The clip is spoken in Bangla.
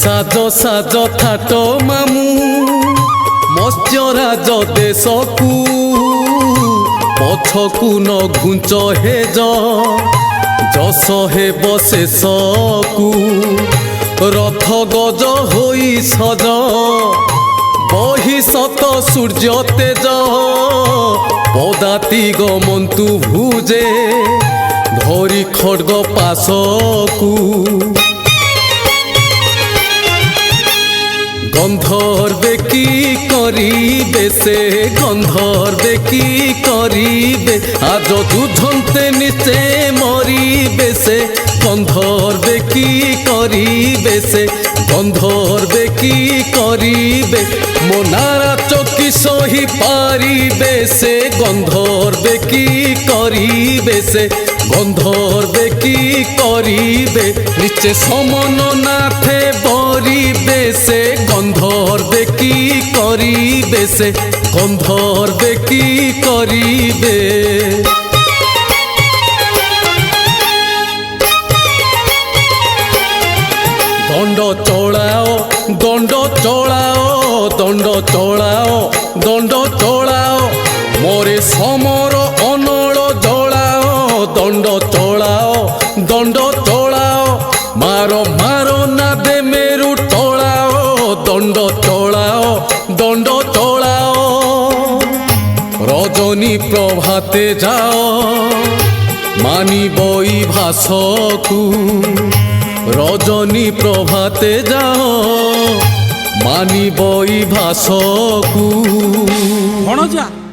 সাজ সাজ থাট মামু মৎস্যরাজ দেশকু পছকু ন ঘুঞ্চ হেজ যশ হেব শেষকু রথ গজ হই সজ বহি শত সূর্য তেজ পদাতি গমন্তু ভুজে ধরি খড়গ পাশকু গন্ধর্বে কি করিবে সে গন্ধর্বে কি করিবে আজ দুধন্তে নিচে মরিবে সে গন্ধর্বে কি করিবে সে গন্ধর্বে কি করিবে মোনারা চকি সহি পারিবে সে গন্ধর্বে কি করিবে সে গন্ধর্বে কি করিবে নিচে সমন নাথে বরিবে সে গন্ধর্বে কি করিবে সে গন্ধর্বে কি করিবে দণ্ড চড়াও দণ্ড চড়াও দণ্ড চড়াও দণ্ড চড়াও মোরে সমর অনল জড়াও দণ্ড চড়াও দণ্ড চড়াও মারো মারো না দে মেরু টড়াও দণ্ড চড়াও দণ্ড চড়াও রজনী প্রভাতে যাও মানিবই ভাষকু রজনী প্রভাতে যাও মানিবই ভাষকু। ভଣଜା